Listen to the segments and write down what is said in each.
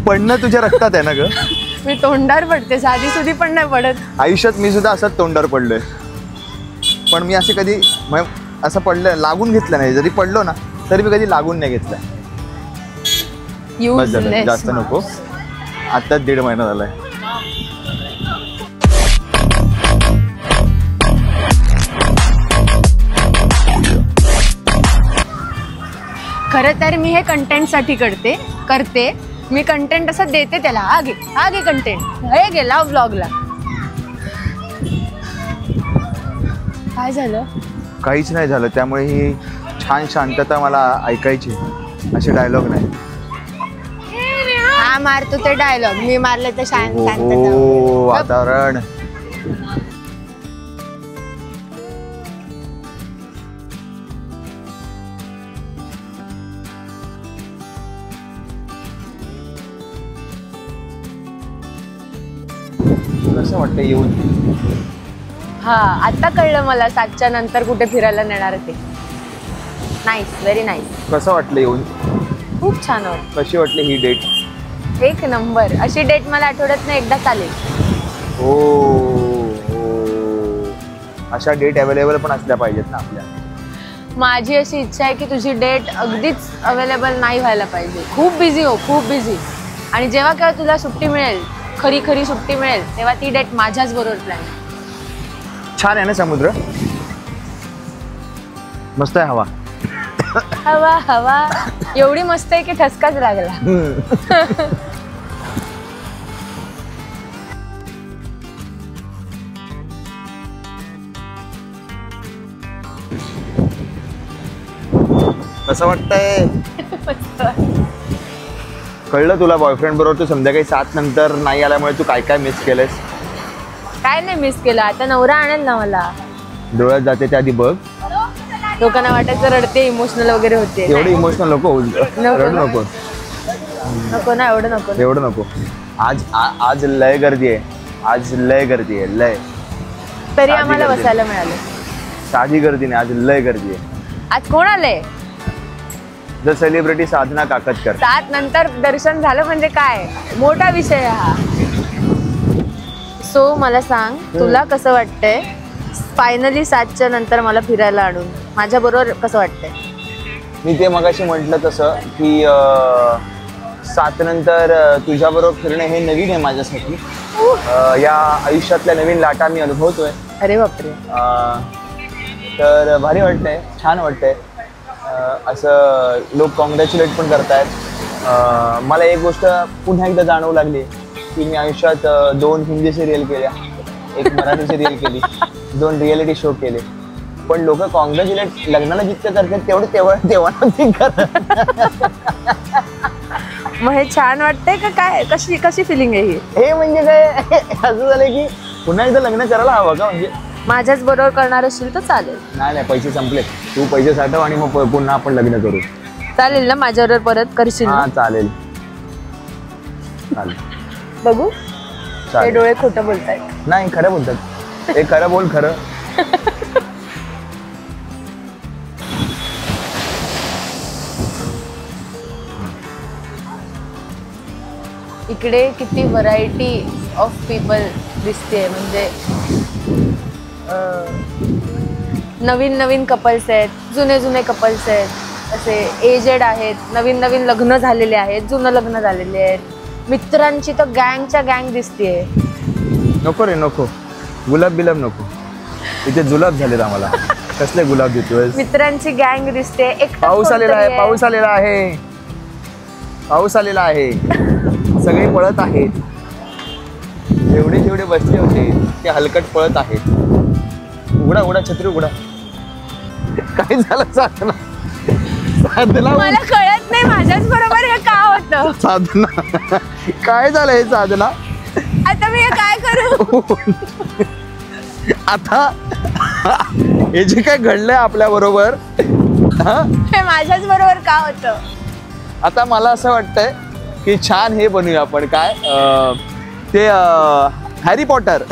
पडणं तुझ्या रक्तात आहे ना ग. मी तोंडावर पडते, साधी सुधी पण नाही पडत आयुष्यात. मी सुद्धा असंच तोंडावर पडलोय, पण मी असे कधी असं पडलं लागून घेतलं नाही. जरी पडलो ना तरी मी कधी लागून नाही घेतलं. जास्त नको. आताच 1.5 महिना झालाय. खरं तर मी हे कंटेंट साठी करते. मी कंटेंट असं देते त्याला, आगे कंटेंट हे गेला व्लॉगला. काय झालं? काहीच नाही झालं. त्यामुळे ही छान शांतता मला ऐकायची. असे डायलॉग नाही. हा मारतो ते डायलॉग, मी मारले तर शांतता. वातावरण कसं वाटतं येऊन? हा आता कळलं मला 7च्या नंतर कुठे फिरायला नेणार ते. Nice, very nice. कसं वाटलं येऊन? खूप छान वाटतं. कशी वाटली ही डेट? 1 नंबर. अशी डेट मला आठवड्यातनं एकदा चालेल. हो, अशा डेट अवेलेबल पण असल्या पाहिजेत ना आपल्या. माझी अशी इच्छा आहे की तुझी डेट अगदीच अवेलेबल नाही व्हायला पाहिजे. खूप बिझी हो, खूप बिझी. आणि जेव्हा केव्हा तुला सुट्टी मिळेल, खरी सुट्टी मिळेल, तेव्हा ती डेट माझ्याच बरोबर प्लॅन. छान आहे ना समुद्र? मस्त आहे हवा. हवा एवढी मस्त आहे की ठसकाच लागला. कसं वाटतंय? कळलं तुला बॉयफ्रेंड बरोबर तू संध्याकाळी 7 नंतर नाही आल्यामुळे तू काय काय मिस केलंस? काय नाही मिस केलं. आता नवरा आणेल ना मला. डोळ्यात जाते त्या आधी बघ. लोकांना वाटायचं रडते, इमोशनल वगैरे होते. एवढं इमोशनल नको रडू नको. नको ना, एवढं नको. आज लय गर्दी आहे. आज लय गर्दी आहे, लय. तरी आम्हाला बसायला मिळालं. साधी गर्दी नाही, आज लय गर्दी आहे. आज कोण आलंय? द सेलिब्रिटी साधना काकतकर. 7 नंतर दर्शन झालं म्हणजे काय मोठा विषय हा. सो मला सांग, तुला कसं वाटतंय फायनली 7च्या नंतर मला फिरायला आणून? माझ्या बरोबर कसं वाटतंय? मी ते मगाशी म्हटलं तसं की 7 नंतर तुझ्या बरोबर फिरणे हे नवीन आहे माझ्यासाठी. या आयुष्यातल्या नवीन लाटा मी अनुभवतोय. अरे बापरे. तर भारी वाटतंय, छान वाटतंय. असं लोक कॉंग्रॅच्युलेट पण करतायत. मला एक गोष्ट पुन्हा एकदा जाणवू लागली की मी आयुष्यात 2 हिंदी सिरियल केल्या, 1 मराठी सिरियल केली, 2 रियालिटी शो केले. पण लोक कॉंग्रॅच्युलेट लग्नाला जितकं करतात तेवढं तेव्हा नव्हती करत. मग हे छान वाटतंय का काय? कशी फिलिंग आहे ही? हे म्हणजे काय असं झालं की पुन्हा एकदा लग्न करायला हवं का? म्हणजे माझ्याच बरोबर करणार असेल तर चालेल. नाही, पैसे संपले. तू पैसे साठव आणि मग पुन्हा आपण लग्न करू. चालेल ना? माझ्याबरोबर परत करशील? हा चालेल. बघू. ते डोळे खोटं बोलतायत. नाही, खरं बोलतात. हे खरं बोल, खरं. इकडे किती व्हरायटी ऑफ पीपल दिसते. म्हणजे नवीन कपल्स आहेत, जुने कपल्स आहेत, असे एजेड आहेत, नवीन लग्न झालेले आहेत, जुनं लग्न झालेले आहेत. मित्रांची तर गँगच्या गँग दिसतेय. नको रे, नको. गुलाब बिलाब नको. इथे जुलाब झालेत आम्हाला. कसले गुलाब देतोय? मित्रांची गँग दिसते. पाऊस आलेला आहे. सगळे पळत आहेत. जेवढे बसले होते ते हलकट पळत आहेत. उघडा छत्री उघडा. काय झालं साधना? मला कळत नाही माझ्याच बरोबर हे का होतं. साधना काय झालं हे साधना? आता मी काय करू? आता हे जे काय घडलंय आपल्या बरोबर हे माझ्याच बरोबर का होतं? आता मला असं वाटतंय की छान हे बनवूया आपण. काय ते हॅरी पॉटर.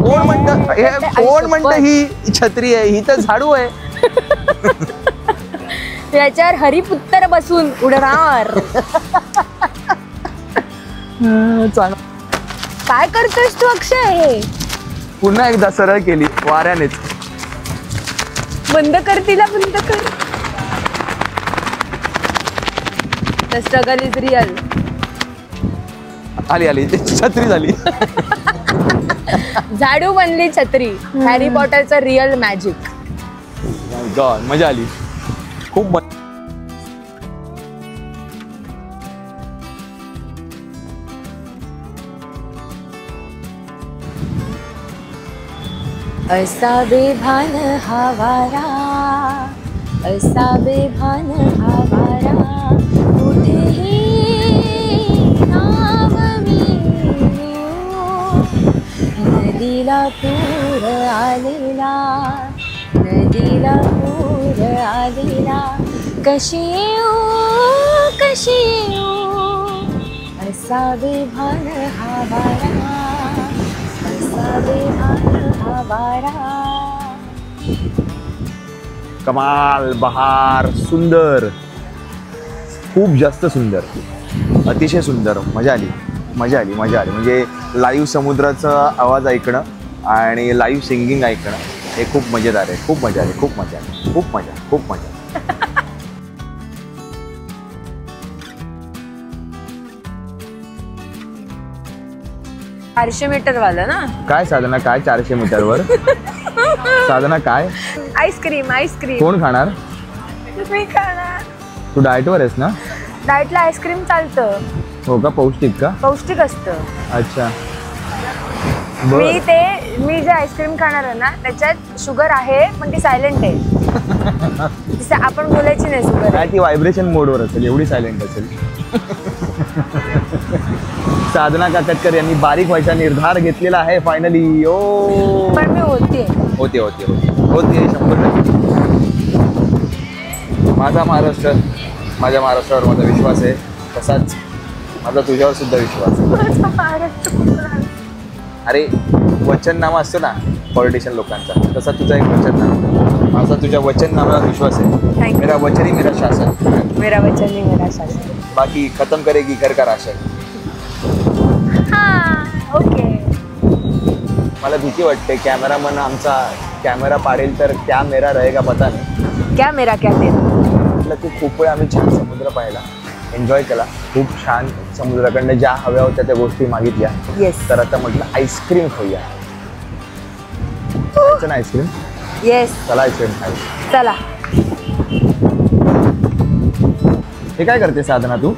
कोण म्हणतं हे कोण म्हणतं ही छत्री आहे, ही तर झाडू आहे. त्याच्यावर हरिपुत्तर बसून उडणार. काय करतोयस तू अक्षय? हे पुन्हा एकदा सरळ केली वाऱ्यानेच. बंद कर तिला, बंद कर. The struggle is real. आली आली छत्री झाली. झाडू बनली छत्री. हॅरी पॉटरचं रिअल मॅजिक. गॉड मजा आली खूप. असा बेभान हा वारा, असा बेभान हा वारा, कुठेही नाव मी घेऊ. नदीला पूर आलेला, नदीला पूर आलेला, कशी येऊ, कशी येऊ. असा बेभान हा वारा, असा बेभान हा वारा. कमाल, बहार, सुंदर, खूप जास्त सुंदर, अतिशय सुंदर. मजा आली मजा आली मजा आली. म्हणजे लाईव्ह समुद्राचा आवाज ऐकणं आणि लाईव्ह सिंगिंग ऐकणं हे खूप मजेदार आहे. खूप मजा आली, खूप मजा आली, खूप मजा, खूप मजा. 400 मीटर वाला ना. काय साधना, काय 400 मीटरवर साधना काय? Ice cream, ice cream. कोण खाणार? मी खाणार. तू डाएटवर आहेस ना? डाएटला आईस्क्रीम चालतं. हो का? पौष्टिक का? पौष्टिक असतं. अच्छा. मी जे आईस्क्रीम खाणार आहे ना त्याच्यात शुगर आहे पण ती सायलेंट आहे. आपण बोलायची नाही शुगर. काय ती व्हायब्रेशन मोडवर असेल, एवढी सायलेंट असेल. साधना काकतकर यांनी बारीक व्हायचा निर्धार घेतलेला आहे फायनली. ओ पण मी होते होते होते होते होते 100%. माझा महाराष्ट्र, माझ्या महाराष्ट्रावर माझा विश्वास आहे, तसाच माझा तुझ्यावर सुद्धा विश्वास आहे. अरे वचननामा असतो ना पॉलिटिशियन लोकांचा, तसा तुझा एक वचननामा. माझा तुझ्या वचननाम्यावर विश्वास आहे. मेरा वचन ही मेरा शासन, मेरा वचन ही मेरा शासन. बाकी खत्म करेगी घर का राशन. ओके. मला भीती वाटते कॅमेरामन आमचा कॅमेरा पाडेल तर क्या मेरा रहेगा पता नाही. क्या मेरा क्या तेरा. म्हटलं की खूप वेळ आम्ही छान समुद्र पाहिला, एन्जॉय केला, खूप छान समुद्राकडनं ज्या हव्या होत्या त्या गोष्टी मागितल्या. येस. तर आता म्हटलं आईस्क्रीम खाऊया. खायचं ना आईस्क्रीम? येस. चला आईस्क्रीम खायचं. चला. हे काय करते साधना तू?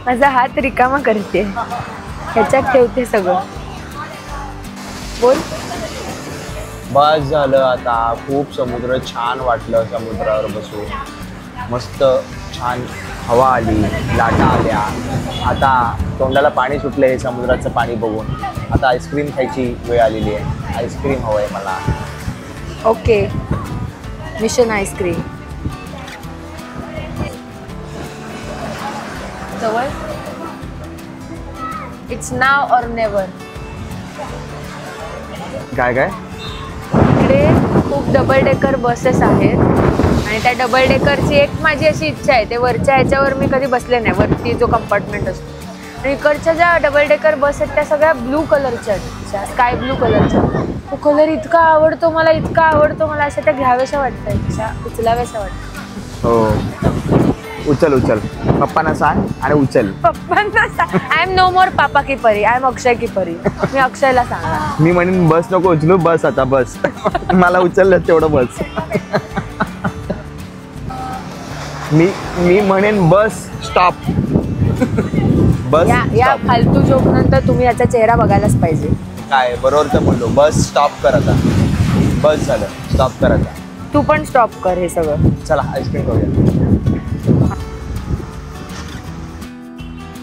माझा हात रिकामा करते, ह्याच्यात ठेवते सगळं. बोल. बस झालं आता. खूप समुद्र छान वाटलं, समुद्रावर बसून मस्त छान हवा आली, लाटा आल्या. आता तोंडाला पाणी सुटलं हे समुद्राचं पाणी बघून. आता आईस्क्रीम खायची वेळ आलेली आहे. आईस्क्रीम हवं आहे मला. ओके. Mission ice cream. जवळ. इट्स नाव और नेवर. काय काय? इकडे खूप डबल डेकर बसेस आहेत आणि त्या डबल डेकरची एक माझी अशी इच्छा आहे, ते वरच्या ह्याच्यावर मी कधी बसले नाही, वरती जो कंपार्टमेंट असतो. आणि इकडच्या ज्या डबल डेकर बस आहेत त्या सगळ्या ब्लू कलरच्या आहेत, स्काय ब्लू कलरच्या. तो कलर इतका आवडतो मला, इतका आवडतो मला, अशा त्या घ्याव्याशा वाटतात, अशा उचलाव्याशा वाटतात. हो उचल उचल. पप्पांना सांग आणि उचल. पप्पांना सांग. आय एम नो मोर पापा की परी, आय एम अक्षय की परी. मी अक्षयला सांगणार. मी म्हणेन बस नको उचलू, बस आता बस. मला उचललं तेवढं बस. मी म्हणेन बस स्टॉप. बस या फालतू जोक नंतर तुम्ही याचा चेहरा बघायलाच पाहिजे. काय बरोबर तर म्हणलो. बस स्टॉप कर आता. बस झालं, स्टॉप कर आता. तू पण स्टॉप कर हे सगळं. चला आईस्क्रीम खाऊया.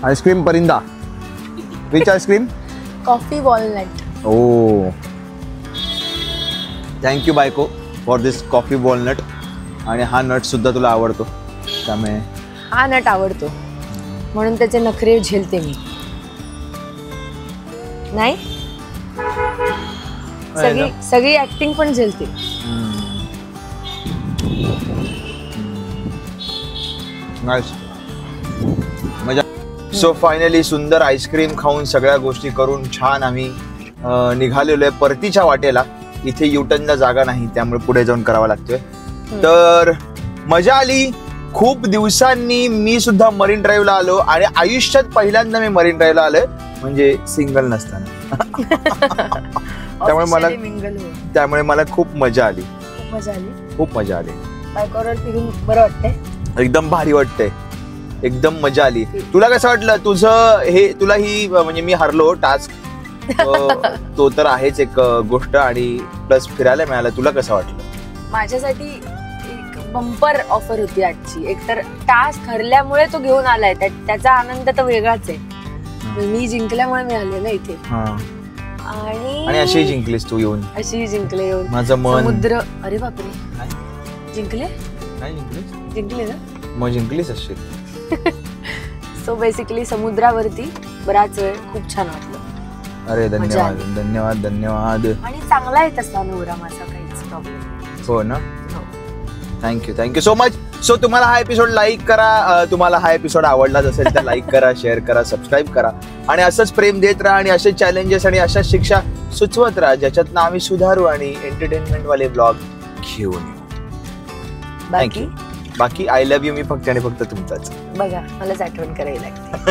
आईस्क्रीम परिंदा. Which ice cream? Coffee walnut. Oh thank you बायको फॉर दिस कॉफी वॉलनट. आणि हा नट सुद्धा तुला आवडतो त्यामुळे. हा नट आवडतो म्हणून त्याचे नखरे झेलते मी. नाही सगळी ऍक्टिंग पण झेलते. मजा. सो फायनली सुंदर आईस्क्रीम खाऊन सगळ्या गोष्टी करून छान आम्ही निघालेलो आहे परतीच्या वाटेला. इथे युटर्नला जागा नाही त्यामुळे पुढे जाऊन करावा लागतोय. तर मजा आली. खूप दिवसांनी मी सुद्धा मरीन ड्राईव्हला आलो आणि आयुष्यात पहिल्यांदा मी मरीन ड्राईव्हला आलोय म्हणजे सिंगल नसताना. त्यामुळे मला खूप मजा आली. खूप मजा आली. बरं वाटतंय. एकदम भारी वाटतंय. एकदम मजा आली. तुला कसं वाटलं तुझं हे? तुला ही म्हणजे मी हरलो टास्क तो तर आहेच एक गोष्ट आणि प्लस फिरायला मिळालं. तुला कसं वाटलं? माझ्यासाठी एक बंपर ऑफर होती आजची. एक तर टास्क हरल्यामुळे तो घेऊन आलाय त्याचा आनंद तर वेगळाच आहे. मी जिंकल्यामुळे मी आले ना इथे. आणि अशी जिंकलीस तू येऊन. अशी जिंकले येऊन माझं मन. समुद्र. अरे बापरे जिंकले. जिंकले ना. मग जिंकलीच असशील. सो बेसिकली समुद्रावरती बराच वेळ खूप छान वाटलं. अरे धन्यवाद धन्यवाद धन्यवाद. आणि चांगला आहे तसा नवरा माझा, काहीच प्रॉब्लेम. हो ना. Thank you so much. सो तुम्हाला हा एपिसोड लाईक करा. तुम्हाला हा एपिसोड आवडलाच असेल तर लाईक करा, शेअर करा, सबस्क्राईब करा आणि असंच प्रेम देत राहा आणि असे चॅलेंजेस आणि अशा शिक्षा सुचवत राहा ज्याच्यातनं आम्ही सुधारू आणि एंटरटेनमेंट वाले ब्लॉग घेऊन येऊ. बाकी आय लव्ह यू मी फक्त आणि फक्त तुमचाच. बघा मलाच आठवण करायला लागते.